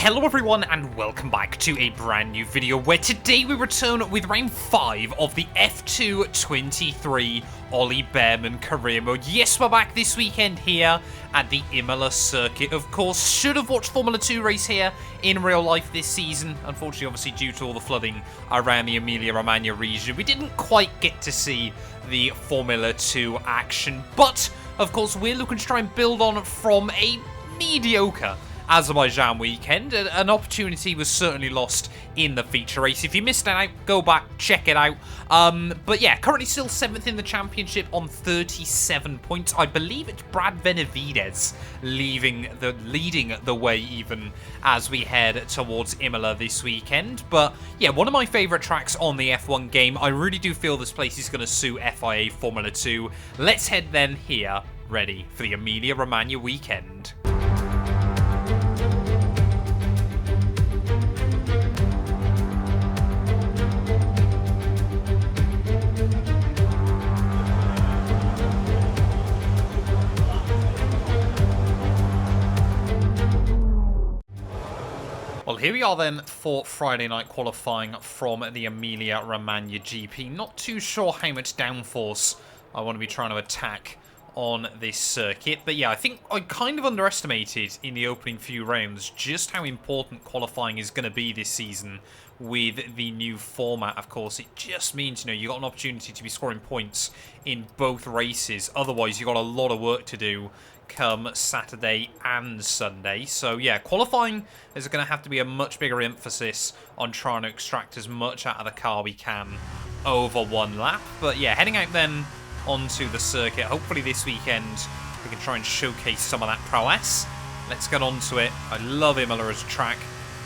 Hello everyone and welcome back to a brand new video where today we return with round 5 of the F223 Ollie Bearman career mode. Yes, we're back this weekend here at the Emilia circuit. Of course, should have watched Formula 2 race here in real life this season. Unfortunately, obviously due to all the flooding around the Emilia Romagna region, we didn't quite get to see the Formula 2 action. But, of course, we're looking to try and build on from a mediocre Azerbaijan weekend. An opportunity was certainly lost in the feature race. If you missed it out, go back, check it out. But yeah, currently still 7th in the championship on 37 points. I believe it's Brad Benavides leading the way even as we head towards Imola this weekend. But yeah, one of my favourite tracks on the F1 game. I really do feel this place is going to suit FIA Formula 2. Let's head then here, ready for the Emilia Romagna weekend. Well, here we are then for Friday night qualifying from the Emilia Romagna GP. Not too sure how much downforce I want to be trying to attack on this circuit. But yeah, I think I kind of underestimated in the opening few rounds just how important qualifying is going to be this season with the new format. Of course, it just means, you got an opportunity to be scoring points in both races. Otherwise, you've got a lot of work to do come Saturday and Sunday. So yeah, qualifying is going to have to be a much bigger emphasis on trying to extract as much out of the car we can over one lap. But yeah, heading out then onto the circuit. Hopefully this weekend we can try and showcase some of that prowess. Let's get onto it. I love Imola as a track.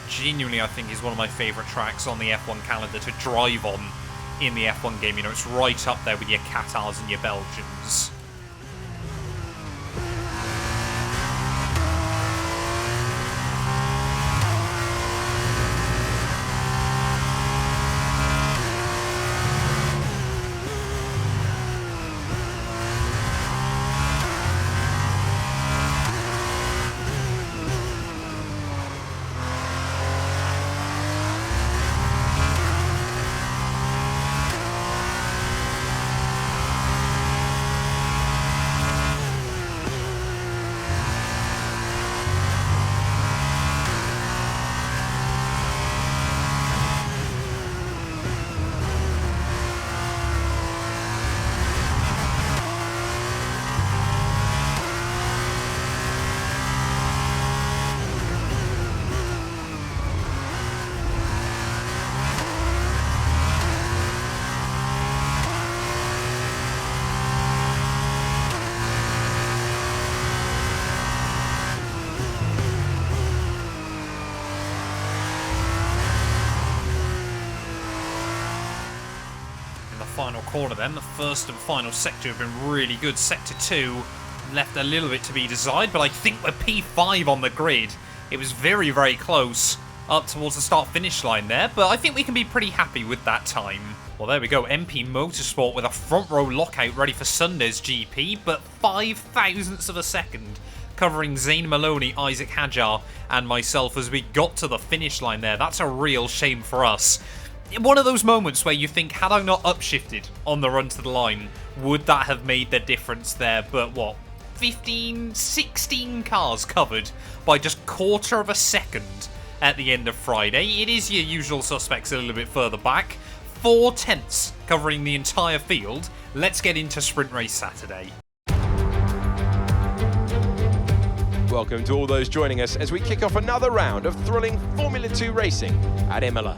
Genuinely, I think is one of my favourite tracks on the F1 calendar to drive on in the F1 game. It's right up there with your Qatars and your Belgians. Final corner then, the first and final sector have been really good. Sector 2 left a little bit to be desired, but I think we're P5 on the grid. It was very, very close up towards the start-finish line there, but I think we can be pretty happy with that time. Well, there we go, MP Motorsport with a front row lockout ready for Sunday's GP, but 5 thousandths of a second covering Zane Maloney, Isaac Hadjar, and myself as we got to the finish line there. That's a real shame for us. One of those moments where you think, had I not upshifted on the run to the line, would that have made the difference there? But what, 15, 16 cars covered by just quarter of a second at the end of Friday. It is your usual suspects a little bit further back. 4 tenths covering the entire field. Let's get into Sprint Race Saturday. Welcome to all those joining us as we kick off another round of thrilling Formula 2 racing at Imola.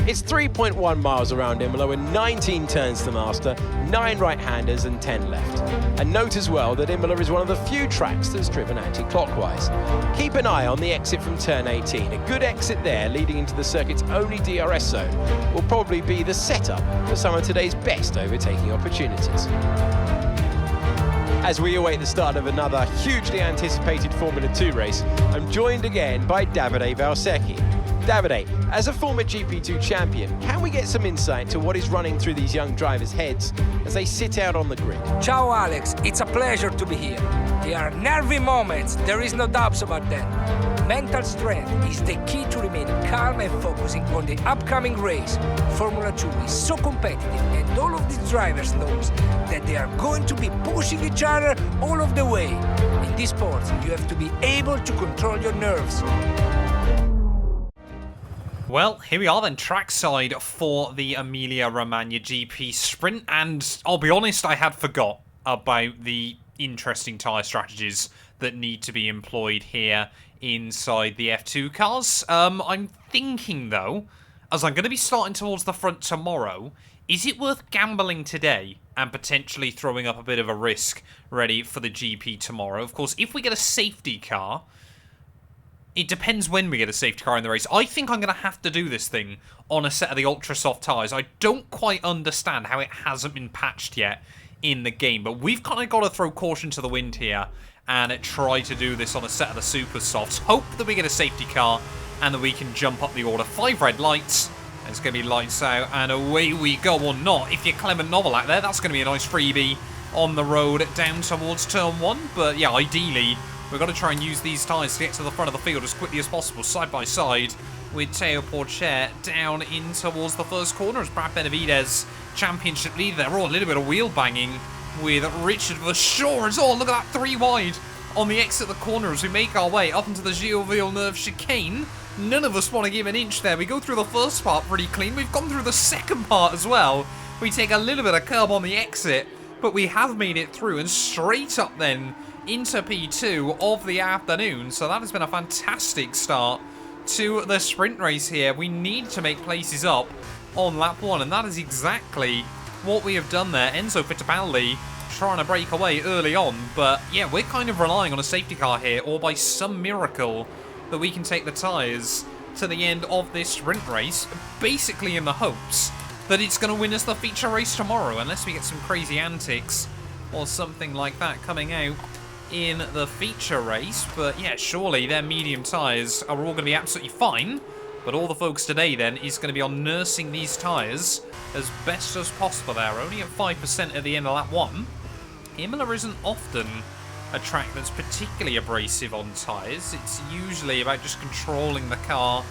It's 3.1 miles around Imola with 19 turns to master, 9 right-handers and 10 left. And note as well that Imola is one of the few tracks that's driven anti-clockwise. Keep an eye on the exit from turn 18. A good exit there leading into the circuit's only DRS zone will probably be the setup for some of today's best overtaking opportunities. As we await the start of another hugely anticipated Formula 2 race, I'm joined again by Davide Valsecchi. Davide, as a former GP2 champion, can we get some insight into what is running through these young drivers' heads as they sit out on the grid? Ciao Alex, it's a pleasure to be here. There are nervy moments, there is no doubts about that. Mental strength is the key to remain calm and focusing on the upcoming race. Formula 2 is so competitive and all of these drivers knows that they are going to be pushing each other all of the way. In this sport, you have to be able to control your nerves. Well, here we are then, trackside for the Emilia Romagna GP Sprint, and I'll be honest, I had forgot about the interesting tyre strategies that need to be employed here inside the F2 cars. I'm thinking, though, as I'm going to be starting towards the front tomorrow, is it worth gambling today and potentially throwing up a bit of a risk ready for the GP tomorrow? Of course, if we get a safety car, it depends when we get a safety car in the race. I think I'm going to have to do this thing on a set of the ultra soft tyres. I don't quite understand how it hasn't been patched yet in the game, but we've kind of got to throw caution to the wind here and try to do this on a set of the super softs. Hope that we get a safety car and that we can jump up the order. 5 red lights, and it's going to be lights out, and away we go, or not. If you're Clement Novel out there, that's going to be a nice freebie on the road down towards turn 1, but yeah, ideally we've got to try and use these tyres to get to the front of the field as quickly as possible, side by side with Teo Porcher down in towards the first corner as Brad Benavidez, championship leader there. Oh, a little bit of wheel banging with Richard Verschoor as well. Look at that, 3 wide on the exit of the corner as we make our way up into the Gilles Villeneuve chicane. None of us want to give an inch there. We go through the first part pretty clean. We've gone through the second part as well. We take a little bit of curb on the exit, but we have made it through and straight up then into P2 of the afternoon. So that has been a fantastic start to the sprint race here. We need to make places up on lap 1, and that is exactly what we have done there. Enzo Fittipaldi trying to break away early on, but yeah, we're kind of relying on a safety car here, or by some miracle that we can take the tyres to the end of this sprint race, basically in the hopes that it's going to win us the feature race tomorrow, unless we get some crazy antics or something like that coming out in the feature race. But yeah, surely their medium tyres are all going to be absolutely fine. But all the focus today then is going to be on nursing these tyres as best as possible there. Only at 5% at the end of lap 1. Imola isn't often a track that's particularly abrasive on tyres. It's usually about just controlling the car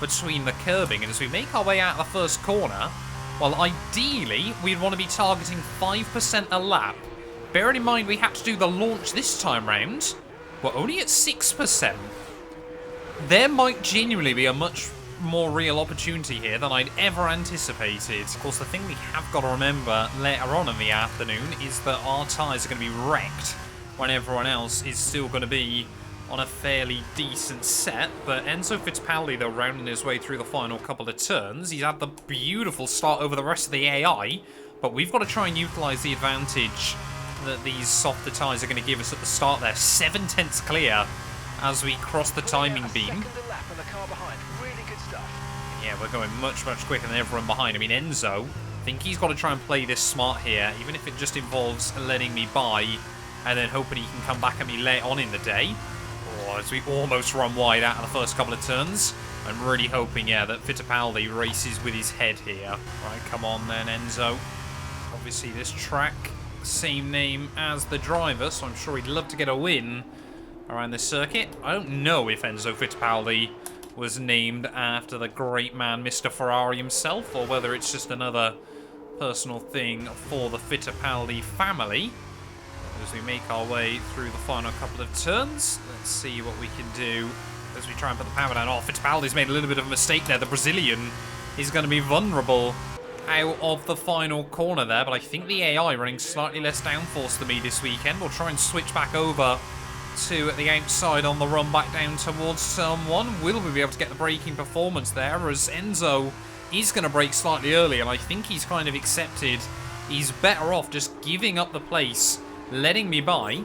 between the curbing. And as we make our way out of the first corner, well, ideally, we'd want to be targeting 5% a lap. Bearing in mind we had to do the launch this time round, we're only at 6%. There might genuinely be a much more real opportunity here than I'd ever anticipated. Of course, the thing we have got to remember later on in the afternoon is that our tyres are going to be wrecked when everyone else is still going to be on a fairly decent set. But Enzo Fittipaldi, though, rounding his way through the final couple of turns. He's had the beautiful start over the rest of the AI, but we've got to try and utilise the advantage that these softer tyres are going to give us at the start there. 7/10 clear as we cross the timing beam. Yeah, we're going much, much quicker than everyone behind. I mean, Enzo, I think he's got to try and play this smart here, even if it just involves letting me by and then hoping he can come back at me late on in the day. Or as we almost run wide out of the first couple of turns. I'm really hoping, yeah, that Fittipaldi races with his head here. Right, come on then, Enzo. Obviously, this track, same name as the driver, so I'm sure he'd love to get a win around this circuit. I don't know if Enzo Fittipaldi was named after the great man Mr. Ferrari himself, or whether it's just another personal thing for the Fittipaldi family. As we make our way through the final couple of turns, let's see what we can do as we try and put the power down. Oh, Fittipaldi's made a little bit of a mistake there. The Brazilian is going to be vulnerable out of the final corner there, but I think the AI running slightly less downforce than me this weekend. We'll try and switch back over to the outside on the run back down towards turn 1. Will we be able to get the braking performance there, as Enzo is going to brake slightly early, and I think he's kind of accepted he's better off just giving up the place, letting me by.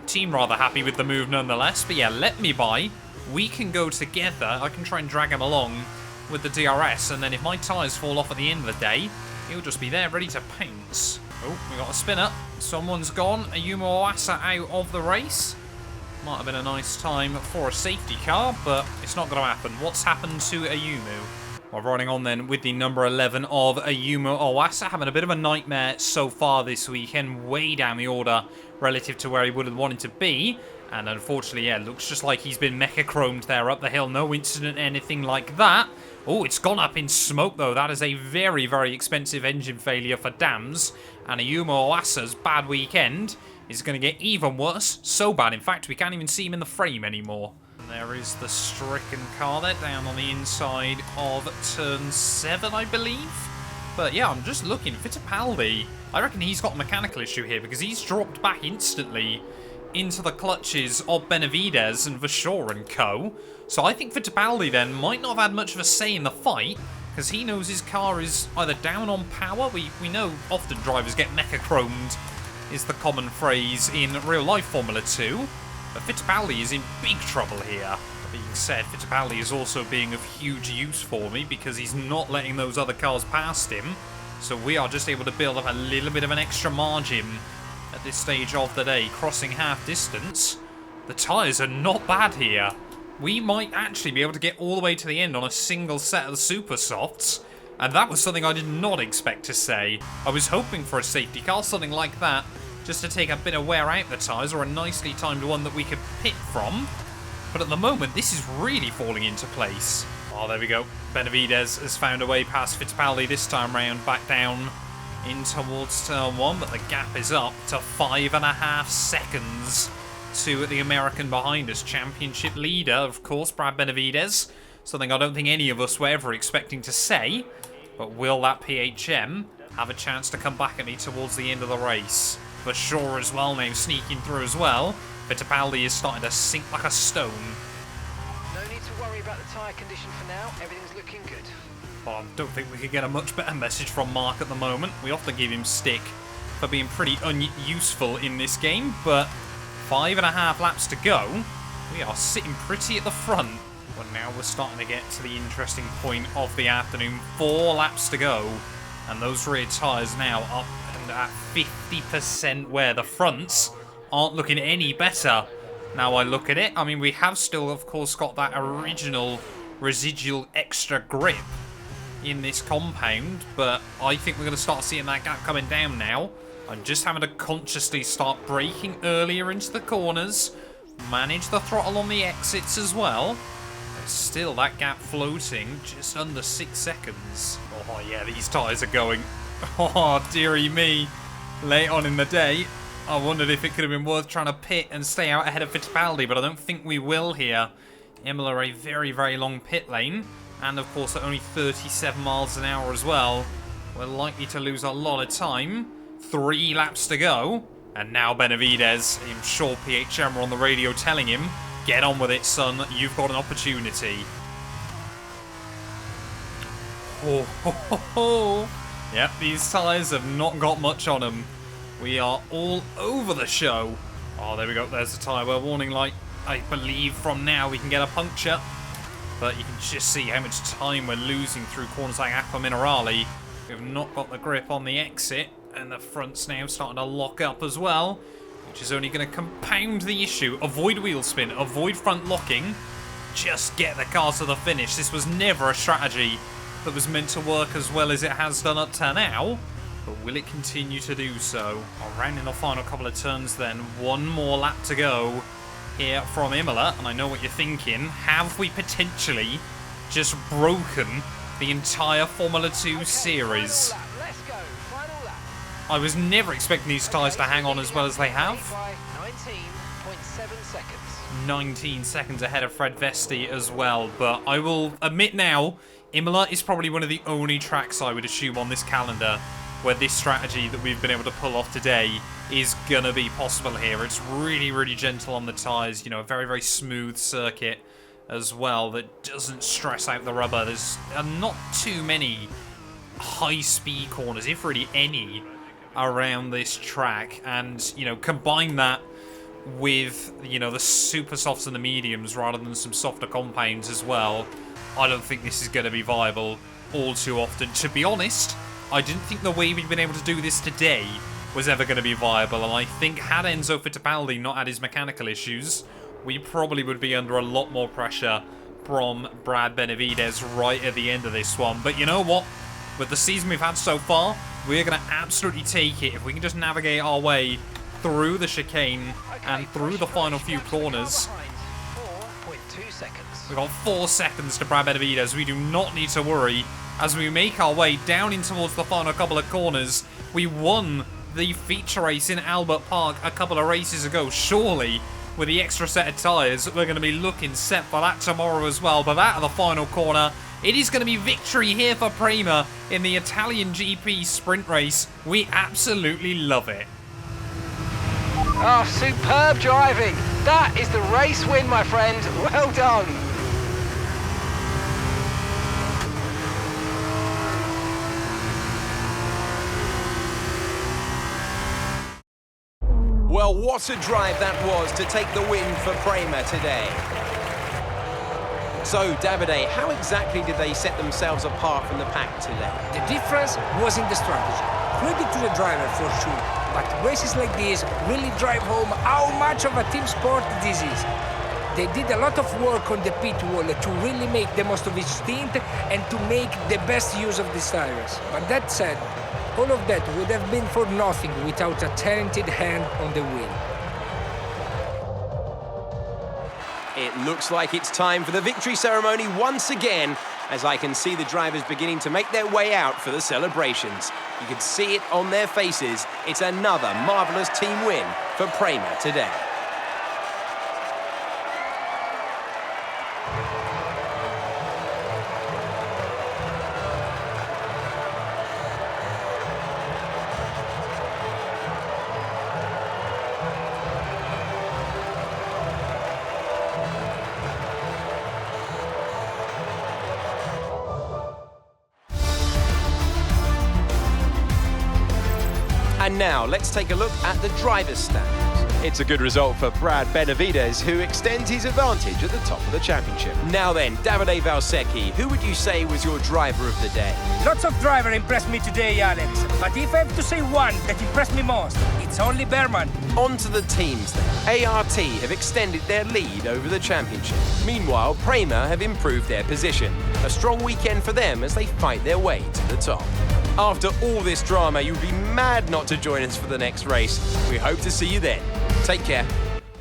Team rather happy with the move nonetheless, but yeah, let me by. We can go together. I can try and drag him along with the DRS, and then if my tyres fall off at the end of the day, he'll just be there ready to pounce. Oh, we got a spinner. Someone's gone. Ayumu Owasa out of the race. Might have been a nice time for a safety car, but it's not going to happen. What's happened to Aomu? Well, riding on then with the number 11 of Aomu Owasa, having a bit of a nightmare so far this weekend, way down the order relative to where he would have wanted to be. And unfortunately, yeah, looks just like he's been mecha-chromed there up the hill. No incident, anything like that. Oh, it's gone up in smoke, though. That is a very, very expensive engine failure for Dams. And Aomu Owasa's bad weekend is going to get even worse. So bad, in fact, we can't even see him in the frame anymore. There is the stricken car there down on the inside of turn 7, I believe. But yeah, I'm just looking. Fittipaldi, I reckon he's got a mechanical issue here because he's dropped back instantly into the clutches of Benavides and Vashore and co. So I think Fittipaldi then might not have had much of a say in the fight because he knows his car is either down on power. We know often drivers get mecha-chromed is the common phrase in real-life Formula 2. But Fittipaldi is in big trouble here. That being said, Fittipaldi is also being of huge use for me because he's not letting those other cars past him. So we are just able to build up a little bit of an extra margin at this stage of the day, crossing half distance. The tyres are not bad here. We might actually be able to get all the way to the end on a single set of the super softs. And that was something I did not expect to say. I was hoping for a safety car, something like that, just to take a bit of wear out the tyres, or a nicely timed one that we could pit from. But at the moment, this is really falling into place. Oh, there we go. Benavides has found a way past Fittipaldi this time round, back down in towards turn 1, but the gap is up to 5.5 seconds to the American behind us. Championship leader, of course, Brad Benavides. Something I don't think any of us were ever expecting to say. But will that PHM have a chance to come back at me towards the end of the race? For sure as well now, sneaking through as well. Fittipaldi is starting to sink like a stone. No need to worry about the tyre condition for now. Everything's looking good. Well, I don't think we could get a much better message from Mark at the moment. We often give him stick for being pretty unuseful in this game, but 5.5 laps to go. We are sitting pretty at the front. Well, now we're starting to get to the interesting point of the afternoon. 4 laps to go, and those rear tyres now up and at 50% where the fronts aren't looking any better. Now I look at it, I mean, we have still, of course, got that original residual extra grip in this compound, but I think we're going to start seeing that gap coming down now. I'm just having to consciously start braking earlier into the corners, manage the throttle on the exits as well. There's still that gap floating, just under 6 seconds. Oh yeah, these tyres are going. Oh, dearie me. Late on in the day, I wondered if it could have been worth trying to pit and stay out ahead of Fittipaldi, but I don't think we will here. Emilia, a very, very long pit lane, and of course at only 37 miles an hour as well. We're likely to lose a lot of time. 3 laps to go, and now Benavides, I'm sure PHM were on the radio telling him, get on with it, son, you've got an opportunity. Oh, ho, ho, ho. Yep, these tyres have not got much on them. We are all over the show. Oh, there we go. There's the tyre wear warning light. I believe from now we can get a puncture. But you can just see how much time we're losing through corners like Aqua Minerale. We've not got the grip on the exit. And the front's now starting to lock up as well, which is only going to compound the issue. Avoid wheel spin. Avoid front locking. Just get the car to the finish. This was never a strategy that was meant to work as well as it has done up to now. But will it continue to do so? Around in the final couple of turns then. 1 more lap to go here from Imola. And I know what you're thinking. Have we potentially just broken the entire Formula 2 series? Let's go. Final lap. I was never expecting these tyres to hang on as well as they have. 19.7 seconds. 19 seconds ahead of Fred Vesti as well. But I will admit now, Imola is probably one of the only tracks I would assume on this calendar where this strategy that we've been able to pull off today is going to be possible here. It's really, really gentle on the tyres. You know, a very, very smooth circuit as well that doesn't stress out the rubber. There's not too many high-speed corners, if really any, around this track. And, you know, combine that with, you know, the super softs and the mediums rather than some softer compounds as well. I don't think this is going to be viable all too often. To be honest, I didn't think the way we've been able to do this today was ever going to be viable, and I think had Enzo Fittipaldi not had his mechanical issues, we probably would be under a lot more pressure from Brad Benavides right at the end of this one. But you know what? With the season we've had so far, we're going to absolutely take it if we can just navigate our way through the chicane and through the final few corners. 4.2 seconds. We've got 4 seconds to Brad Benavides. We do not need to worry as we make our way down in towards the final couple of corners. We won the feature race in Albert Park a couple of races ago. Surely, with the extra set of tyres, we're going to be looking set for that tomorrow as well. But that at the final corner, it is going to be victory here for Prema in the Italian GP sprint race. We absolutely love it. Oh, superb driving. That is the race win, my friend. Well done. Well, what a drive that was to take the win for Prema today. So, Davide, how exactly did they set themselves apart from the pack today? The difference was in the strategy. Credit to the driver for sure, but races like this really drive home how much of a team sport this is. They did a lot of work on the pit wall to really make the most of each stint and to make the best use of these tires. But that said, all of that would have been for nothing without a talented hand on the wheel. It looks like it's time for the victory ceremony once again, as I can see the drivers beginning to make their way out for the celebrations. You can see it on their faces. It's another marvellous team win for Prema today. And now, let's take a look at the driver's standings. It's a good result for Brad Benavides, who extends his advantage at the top of the championship. Now then, Davide Valsecchi, who would you say was your driver of the day? Lots of drivers impressed me today, Alex. But if I have to say one that impressed me most, it's only Bearman. On to the teams then. ART have extended their lead over the championship. Meanwhile, Prema have improved their position. A strong weekend for them as they fight their way to the top. After all this drama, you'd be mad not to join us for the next race. We hope to see you then. Take care.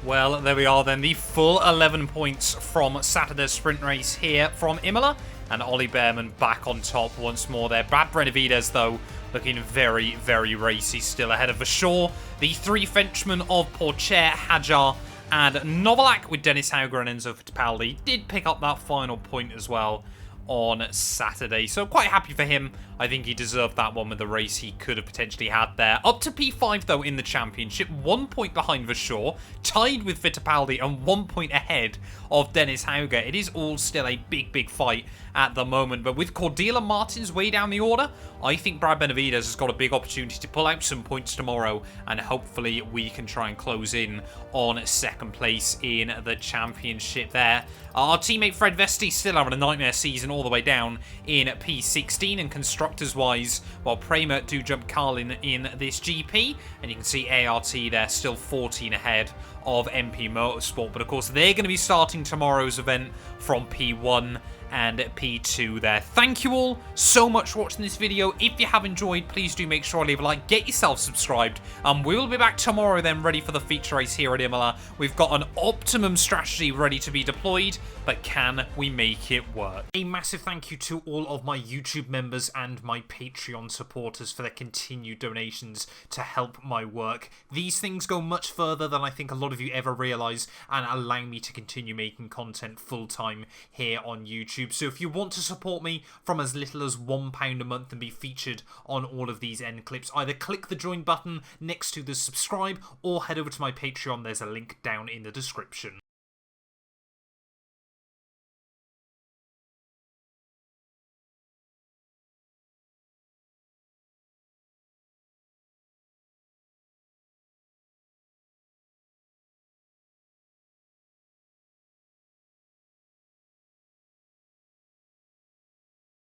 Well, there we are then. The full 11 points from Saturday's sprint race here from Imola. And Ollie Bearman back on top once more there. Brad Benavides, though, looking very, very racy still ahead of Verschoor. The 3 Frenchmen of Porcher, Hajar, and Novalak with Dennis Hauger and Enzo Fittipaldi did pick up that final point as well on Saturday. So quite happy for him. I think he deserved that one with the race he could have potentially had there. Up to P5 though in the championship, 1 point behind Verschoor, tied with Fittipaldi and 1 point ahead of Dennis Hauger. It is all still a big, big fight at the moment, but with Cordila Martins way down the order, I think Brad Benavides has got a big opportunity to pull out some points tomorrow, and hopefully we can try and close in on second place in the championship there. Our teammate Fred Vesti still having a nightmare season all the way down in P16, and constructors-wise, while Prema do jump Carlin in this GP, and you can see ART there still 14 ahead of MP Motorsport, but of course they're going to be starting tomorrow's event from P1 and P2 there. Thank you all so much for watching this video. If you have enjoyed, please do make sure to leave a like, get yourself subscribed, and we will be back tomorrow then ready for the feature race here at Imola. We've got an optimum strategy ready to be deployed, but can we make it work? A massive thank you to all of my YouTube members and my Patreon supporters for their continued donations to help my work. These things go much further than I think a lot of you ever realise, and allow me to continue making content full-time here on YouTube. So if you want to support me from as little as £1 a month and be featured on all of these end clips, either click the join button next to the subscribe or head over to my Patreon. There's a link down in the description.